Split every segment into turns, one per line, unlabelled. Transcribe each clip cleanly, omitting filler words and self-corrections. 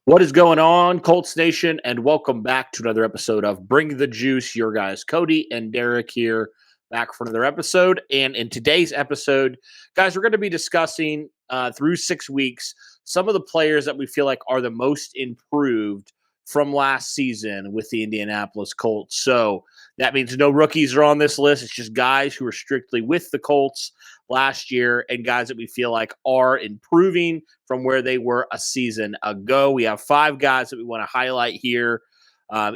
What is going on, Colts Nation? And welcome back to another episode of Bring the Juice. Your guys, Cody and Derek here, back for another episode. And in today's episode, guys, we're going to be discussing through 6 weeks some of the players that we feel like are the most improved from last season with the Indianapolis Colts. So that means no rookies are on this list. It's just guys who are strictly with the Colts last year and guys that we feel like are improving from where they were a season ago. We have 5 guys that we want to highlight here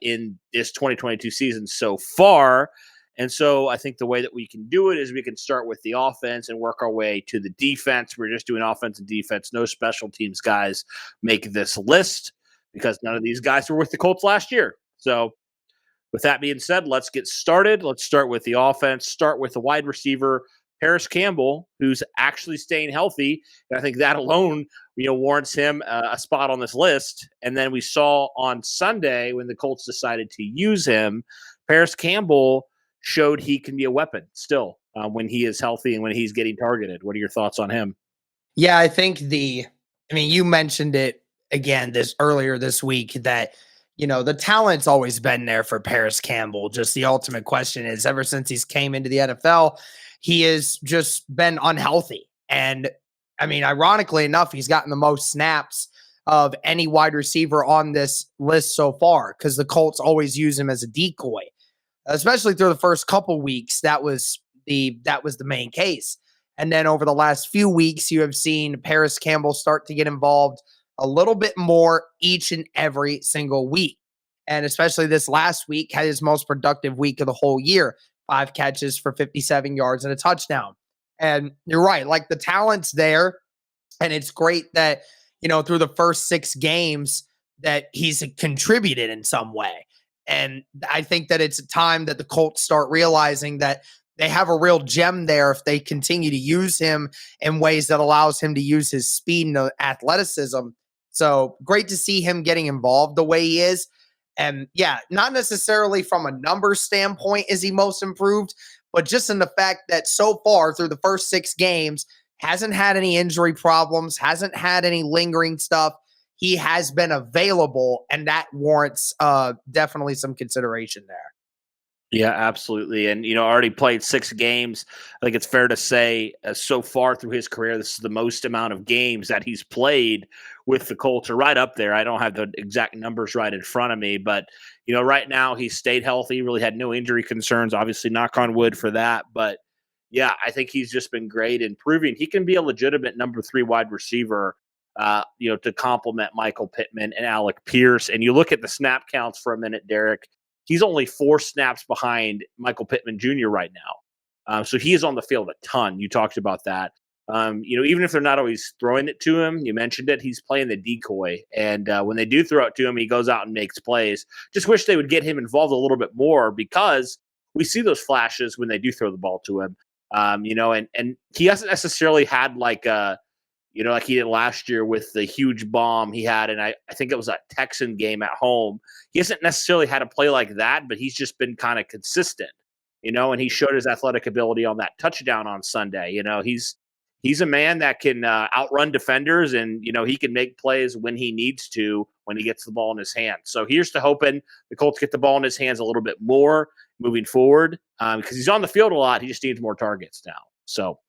in this 2022 season so far. And so I think the way that we can do it is we can start with the offense and work our way to the defense. We're just doing offense and defense. No special teams guys make this list because none of these guys were with the Colts last year. So with that being said, let's get started. Let's start with the offense, start with the wide receiver, Paris Campbell, who's actually staying healthy. And I think that alone, warrants him a spot on this list. And then we saw on Sunday when the Colts decided to use him, Paris Campbell showed he can be a weapon still when he is healthy and when he's getting targeted. What are your thoughts on him?
Yeah, I think you mentioned it again earlier this week that, the talent's always been there for Paris Campbell. Just the ultimate question is ever since he's came into the NFL, he has just been unhealthy. And ironically enough, he's gotten the most snaps of any wide receiver on this list so far because the Colts always use him as a decoy, especially through the first couple weeks. That was the main case. And then over the last few weeks, you have seen Paris Campbell start to get involved a little bit more each and every single week. And especially this last week had his most productive week of the whole year, 5 catches for 57 yards and a touchdown. And you're right, like the talent's there. And it's great that, through the first 6 games that he's contributed in some way. And I think that it's a time that the Colts start realizing that they have a real gem there if they continue to use him in ways that allows him to use his speed and athleticism. So great to see him getting involved the way he is. And yeah, not necessarily from a number standpoint is he most improved, but just in the fact that so far through the first 6 games, hasn't had any injury problems, hasn't had any lingering stuff. He has been available, and that warrants definitely some consideration there.
Yeah, absolutely. And, already played 6 games. I think it's fair to say so far through his career, this is the most amount of games that he's played with the Colts, are right up there. I don't have the exact numbers right in front of me, but, right now he's stayed healthy, really had no injury concerns, obviously knock on wood for that. But yeah, I think he's just been great in proving he can be a legitimate number 3 wide receiver, to complement Michael Pittman and Alec Pierce. And you look at the snap counts for a minute, Derek. He's only 4 snaps behind Michael Pittman Jr. right now. So he is on the field a ton. You talked about that. Even if they're not always throwing it to him, you mentioned it, he's playing the decoy. And when they do throw it to him, he goes out and makes plays. Just wish they would get him involved a little bit more because we see those flashes when they do throw the ball to him. And he hasn't necessarily had like he did last year with the huge bomb he had. And I think it was a Texan game at home. He hasn't necessarily had a play like that, but he's just been kind of consistent, and he showed his athletic ability on that touchdown on Sunday. He's a man that can outrun defenders and, he can make plays when he needs to, when he gets the ball in his hands. So here's to hoping the Colts get the ball in his hands a little bit more moving forward because he's on the field a lot. He just needs more targets now. So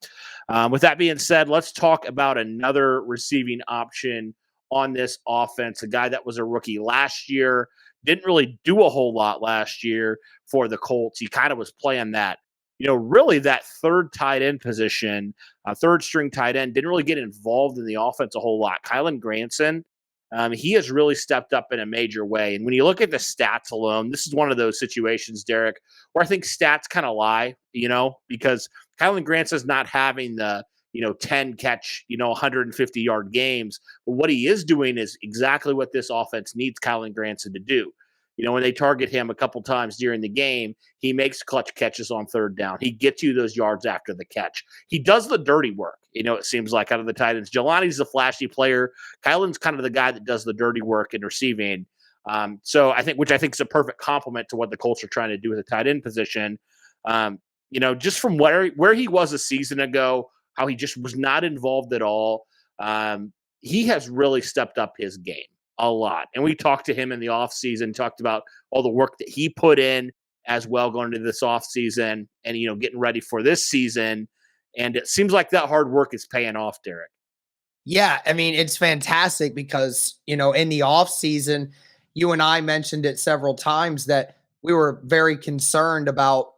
with that being said, let's talk about another receiving option on this offense, a guy that was a rookie last year, didn't really do a whole lot last year for the Colts. He kind of was playing that, really that third tight end position, third string tight end, didn't really get involved in the offense a whole lot. Kylen Granson, he has really stepped up in a major way. And when you look at the stats alone, this is one of those situations, Derek, where I think stats kind of lie, because Kylen Granson's not having the, 10 catch, 150-yard games. But what he is doing is exactly what this offense needs Kylen Granson to do. When they target him a couple times during the game, he makes clutch catches on third down. He gets you those yards after the catch. He does the dirty work, it seems like, out of the tight ends. Jelani's the flashy player. Kylen's kind of the guy that does the dirty work in receiving. So I think is a perfect complement to what the Colts are trying to do with the tight end position. Just from where he was a season ago, how he just was not involved at all. He has really stepped up his game. a lot. And we talked to him in the offseason, talked about all the work that he put in as well going into this offseason and, getting ready for this season. And it seems like that hard work is paying off, Derek.
Yeah, I mean, it's fantastic because, in the off season, you and I mentioned it several times that we were very concerned about,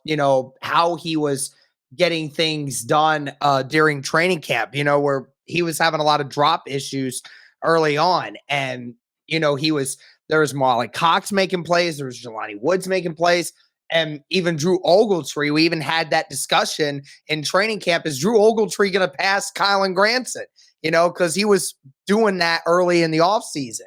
how he was getting things done during training camp, where he was having a lot of drop issues early on. And, there was Molly Cox making plays, there was Jelani Woods making plays, and even Drew Ogletree. We even had that discussion in training camp. Is Drew Ogletree going to pass Kylen Granson? Because he was doing that early in the offseason.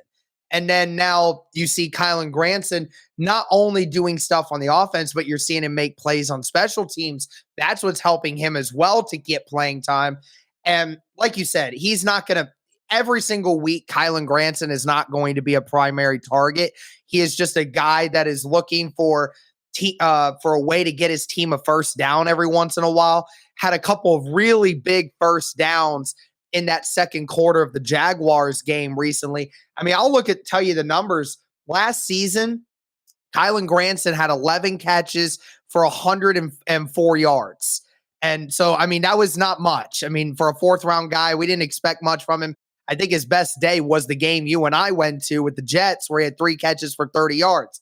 And then now you see Kylen Granson not only doing stuff on the offense, but you're seeing him make plays on special teams. That's what's helping him as well to get playing time. And like you said, he's not going to, every single week, Kylen Granson is not going to be a primary target. He is just a guy that is looking for a way to get his team a first down every once in a while. Had a couple of really big first downs in that second quarter of the Jaguars game recently. I mean, tell you the numbers. Last season, Kylen Granson had 11 catches for 104 yards. And so, I mean, that was not much. I mean, for a fourth round guy, we didn't expect much from him. I think his best day was the game you and I went to with the Jets, where he had 3 catches for 30 yards.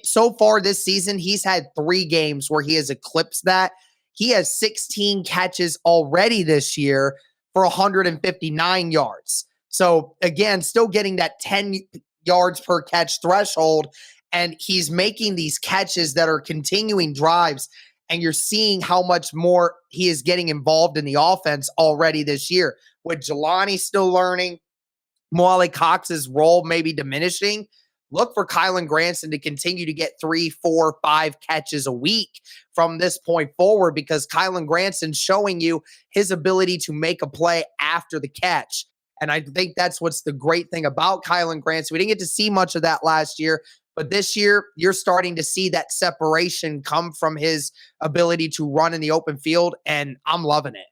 So far this season, he's had 3 games where he has eclipsed that. He has 16 catches already this year for 159 yards. So again, still getting that 10 yards per catch threshold. And he's making these catches that are continuing drives. And you're seeing how much more he is getting involved in the offense already this year. With Jelani still learning, Molly Cox's role maybe diminishing, look for Kylen Granson to continue to get 3, 4, 5 catches a week from this point forward, because Kylen Granson's showing you his ability to make a play after the catch. And I think that's what's the great thing about Kylen Granson. We didn't get to see much of that last year, but this year you're starting to see that separation come from his ability to run in the open field, and I'm loving it.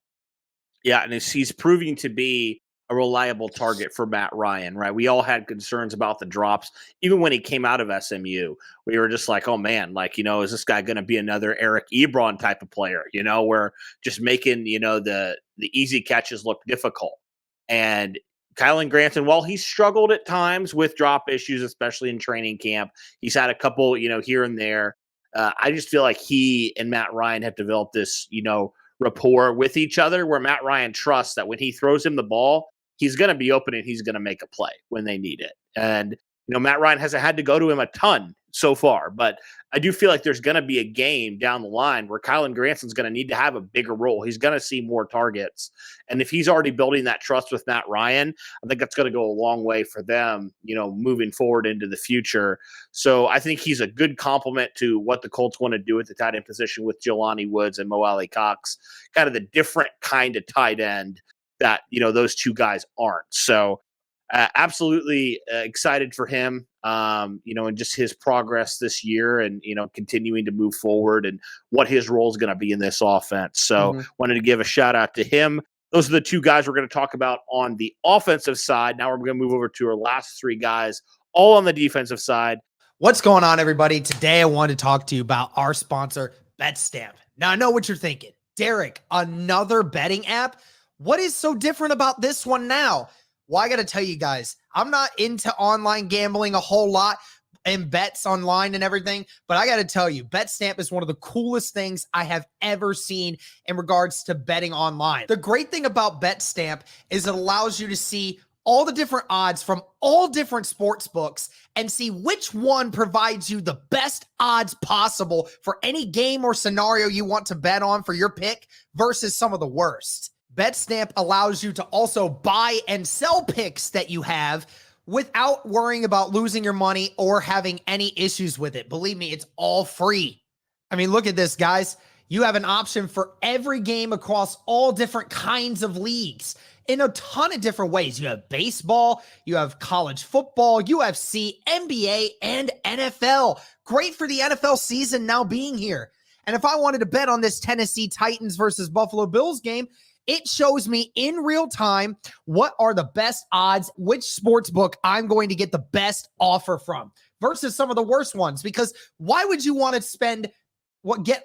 Yeah, and he's proving to be a reliable target for Matt Ryan, right? We all had concerns about the drops. Even when he came out of SMU, we were just like, oh man, is this guy going to be another Eric Ebron type of player, where just making, the easy catches look difficult. And Kylen Granson, while he struggled at times with drop issues, especially in training camp, he's had a couple, here and there. I just feel like he and Matt Ryan have developed this, rapport with each other, where Matt Ryan trusts that when he throws him the ball, he's going to be open and he's going to make a play when they need it. And, Matt Ryan hasn't had to go to him a ton so far, but I do feel like there's going to be a game down the line where Kylen Granson's going to need to have a bigger role. He's going to see more targets. And if he's already building that trust with Matt Ryan, I think that's going to go a long way for them, moving forward into the future. So I think he's a good complement to what the Colts want to do at the tight end position with Jelani Woods and Mo Alley Cox, kind of the different kind of tight end that, those two guys aren't. So absolutely excited for him, and just his progress this year and, continuing to move forward and what his role is going to be in this offense. So wanted to give a shout out to him. Those are the 2 guys we're going to talk about on the offensive side. Now we're going to move over to our last 3 guys, all on the defensive side.
What's going on, everybody? Today I want to talk to you about our sponsor, BetStamp. Now I know what you're thinking. Derek, another betting app? What is so different about this one now? Well, I got to tell you guys, I'm not into online gambling a whole lot and bets online and everything, but I got to tell you, BetStamp is one of the coolest things I have ever seen in regards to betting online. The great thing about BetStamp is it allows you to see all the different odds from all different sports books and see which one provides you the best odds possible for any game or scenario you want to bet on for your pick versus some of the worst. BetStamp allows you to also buy and sell picks that you have without worrying about losing your money or having any issues with it. Believe me, it's all free. I mean, look at this, guys. You have an option for every game across all different kinds of leagues in a ton of different ways. You have baseball, you have college football, UFC, NBA, and NFL. Great for the NFL season now being here. And if I wanted to bet on this Tennessee Titans versus Buffalo Bills game, it shows me in real time what are the best odds, which sports book I'm going to get the best offer from versus some of the worst ones. Because why would you want to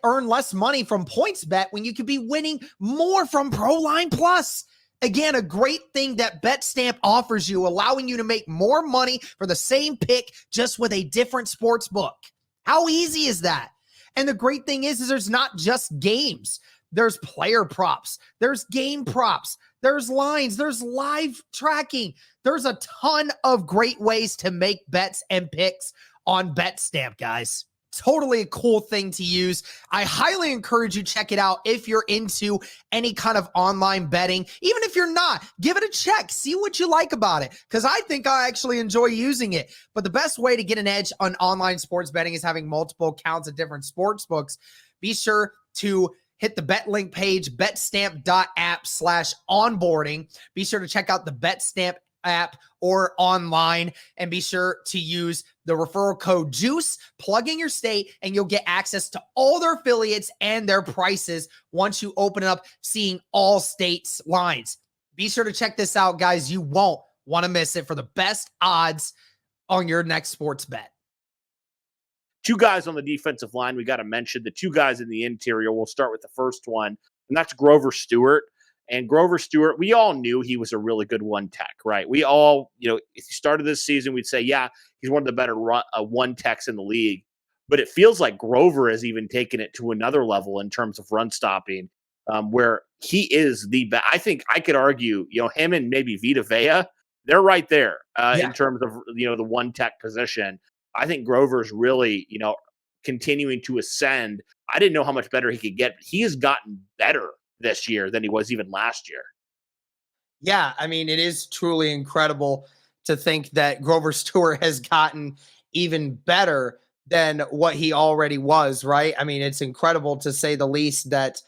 earn less money from PointsBet when you could be winning more from ProLine Plus? Again, a great thing that BetStamp offers you, allowing you to make more money for the same pick just with a different sports book. How easy is that? And the great thing is there's not just games. There's player props. There's game props. There's lines. There's live tracking. There's a ton of great ways to make bets and picks on BetStamp, guys. Totally a cool thing to use. I highly encourage you check it out if you're into any kind of online betting. Even if you're not, give it a check. See what you like about it, because I think I actually enjoy using it. But the best way to get an edge on online sports betting is having multiple accounts at different sports books. Be sure to hit the BetLink page, betstamp.app/onboarding. Be sure to check out the BetStamp app or online, and be sure to use the referral code JUICE, plug in your state, and you'll get access to all their affiliates and their prices once you open it up, seeing all states' lines. Be sure to check this out, guys. You won't want to miss it for the best odds on your next sports bet.
Two guys on the defensive line we got to mention. The two guys in the interior. We'll start with the first one, and that's Grover Stewart. And Grover Stewart, we all knew he was a really good one tech, right? We all, if he started this season, we'd say, yeah, he's one of the better one techs in the league. But it feels like Grover has even taken it to another level in terms of run stopping, where he is the best. I think I could argue, him and maybe Vita Vea, they're right there in terms of, the one tech position. I think Grover's really, continuing to ascend. I didn't know how much better he could get. He has gotten better this year than he was even last year.
Yeah, I mean, it is truly incredible to think that Grover Stewart has gotten even better than what he already was, right? I mean, it's incredible to say the least that,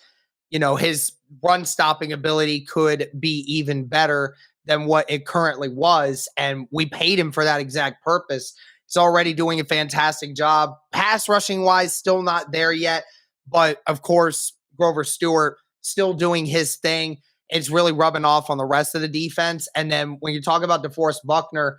his run stopping ability could be even better than what it currently was. And we paid him for that exact purpose. He's already doing a fantastic job. Pass rushing wise, still not there yet. But of course, Grover Stewart still doing his thing. It's really rubbing off on the rest of the defense. And then when you talk about DeForest Buckner,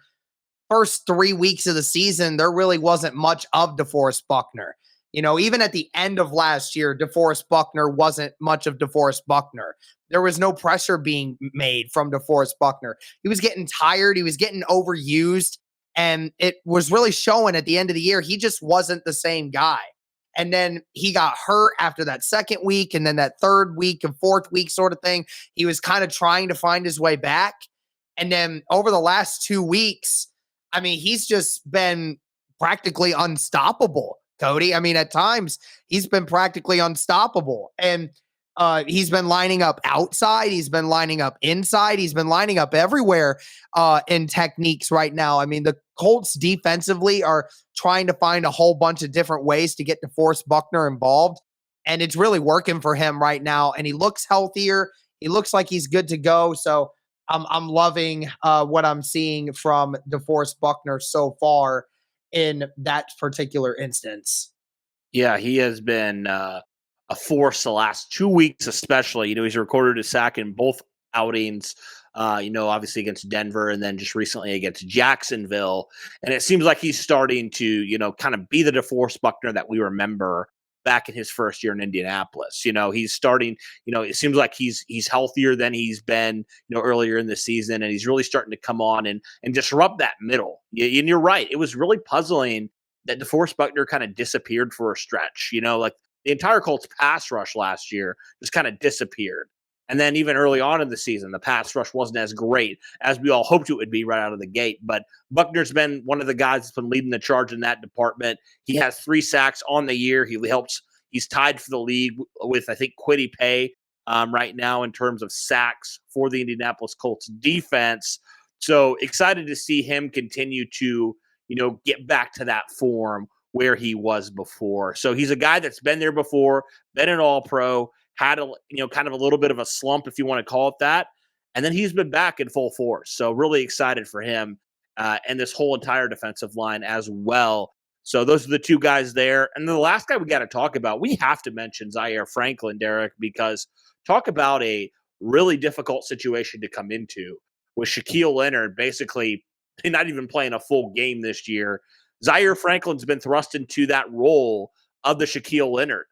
first 3 weeks of the season, there really wasn't much of DeForest Buckner. Even at the end of last year, DeForest Buckner wasn't much of DeForest Buckner. There was no pressure being made from DeForest Buckner. He was getting tired. He was getting overused. And it was really showing at the end of the year. He just wasn't the same guy. And then he got hurt after that second week. And then that third week and fourth week sort of thing, he was kind of trying to find his way back. And then over the last 2 weeks, I mean, he's just been practically unstoppable, Cody. I mean, at times he's been practically unstoppable. And he's been lining up outside. He's been lining up inside. He's been lining up everywhere in techniques right now. I mean, the Colts defensively are trying to find a whole bunch of different ways to get DeForest Buckner involved. And it's really working for him right now. And he looks healthier. He looks like he's good to go. So I'm loving what I'm seeing from DeForest Buckner so far in that particular instance.
Yeah, he has been a force the last 2 weeks, especially. He's recorded a sack in both outings, obviously against Denver and then just recently against Jacksonville. And it seems like he's starting to, kind of be the DeForest Buckner that we remember back in his first year in Indianapolis. He's starting, it seems like he's healthier than he's been, earlier in the season. And he's really starting to come on and disrupt that middle. And you're right. It was really puzzling that DeForest Buckner kind of disappeared for a stretch, like the entire Colts pass rush last year just kind of disappeared. And then even early on in the season, the pass rush wasn't as great as we all hoped it would be right out of the gate. But Buckner's been one of the guys that's been leading the charge in that department. He has 3 sacks on the year. He's tied for the league with, I think, Kwity Paye right now in terms of sacks for the Indianapolis Colts defense. So excited to see him continue to, get back to that form where he was before. So he's a guy that's been there before, been an all-pro, had a, kind of a little bit of a slump, if you want to call it that. And then he's been back in full force. So really excited for him and this whole entire defensive line as well. So those are the two guys there. And the last guy we got to talk about, we have to mention Zaire Franklin, Derek, because talk about a really difficult situation to come into with Shaquille Leonard basically not even playing a full game this year. Zaire Franklin's been thrust into that role of the Shaquille Leonard.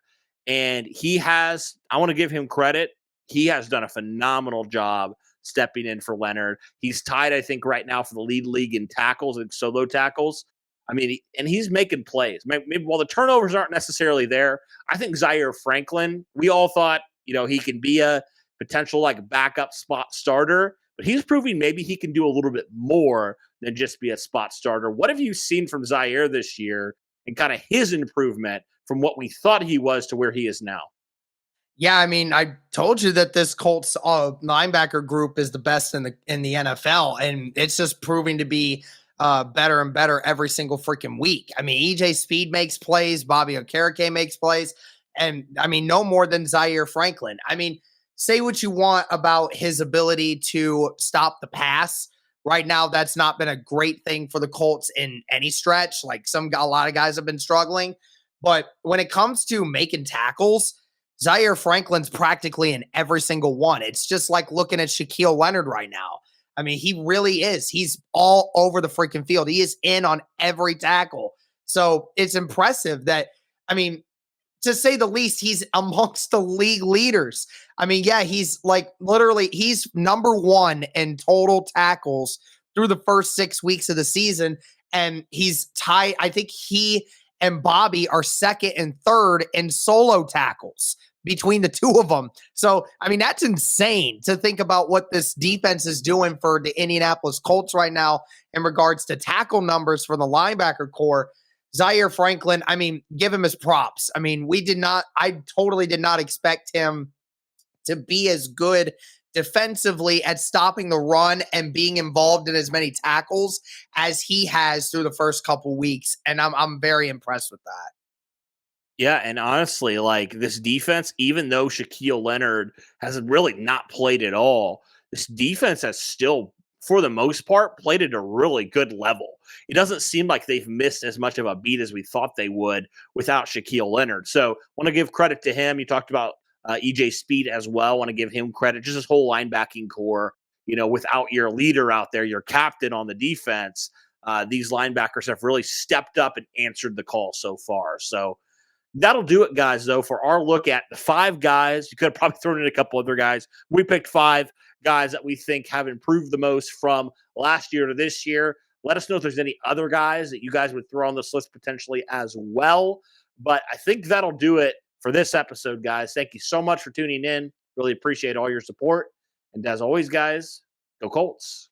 And he has, I want to give him credit. He has done a phenomenal job stepping in for Leonard. He's tied, I think, right now for the league in tackles and solo tackles. I mean, and he's making plays. Maybe while the turnovers aren't necessarily there, I think Zaire Franklin, we all thought, he can be a potential like backup spot starter, but he's proving maybe he can do a little bit more than just be a spot starter. What have you seen from Zaire this year and kind of his improvement from what we thought he was to where he is now?
Yeah, I mean, I told you that this Colts linebacker group is the best in the NFL, and it's just proving to be better and better every single freaking week. I mean, EJ Speed makes plays, Bobby Okereke makes plays, and I mean, no more than Zaire Franklin. I mean, say what you want about his ability to stop the pass. Right now, that's not been a great thing for the Colts in any stretch. Like a lot of guys have been struggling, but when it comes to making tackles, Zaire Franklin's practically in every single one. It's just like looking at Shaquille Leonard right now. I mean, he really is. He's all over the freaking field. He is in on every tackle. So it's impressive that, I mean, to say the least, he's amongst the league leaders. I mean, yeah, he's like literally, he's number one in total tackles through the first 6 weeks of the season. And he's tied. I think he and Bobby are second and third in solo tackles between the two of them. So, I mean, that's insane to think about what this defense is doing for the Indianapolis Colts right now in regards to tackle numbers for the linebacker core. Zaire Franklin, I mean, give him his props. I mean, I totally did not expect him to be as good defensively at stopping the run and being involved in as many tackles as he has through the first couple weeks. And I'm very impressed with that.
Yeah, and honestly, like this defense, even though Shaquille Leonard has really not played at all, this defense has still, for the most part, played at a really good level. It doesn't seem like they've missed as much of a beat as we thought they would without Shaquille Leonard. So, want to give credit to him. You talked about EJ Speed as well. Want to give him credit. Just his whole linebacking core. Without your leader out there, your captain on the defense, these linebackers have really stepped up and answered the call so far. So that'll do it, guys, though, for our look at the 5 guys. You could have probably thrown in a couple other guys. We picked 5 guys that we think have improved the most from last year to this year. Let us know if there's any other guys that you guys would throw on this list potentially as well. But I think that'll do it for this episode, guys. Thank you so much for tuning in. Really appreciate all your support. And as always, guys, go Colts.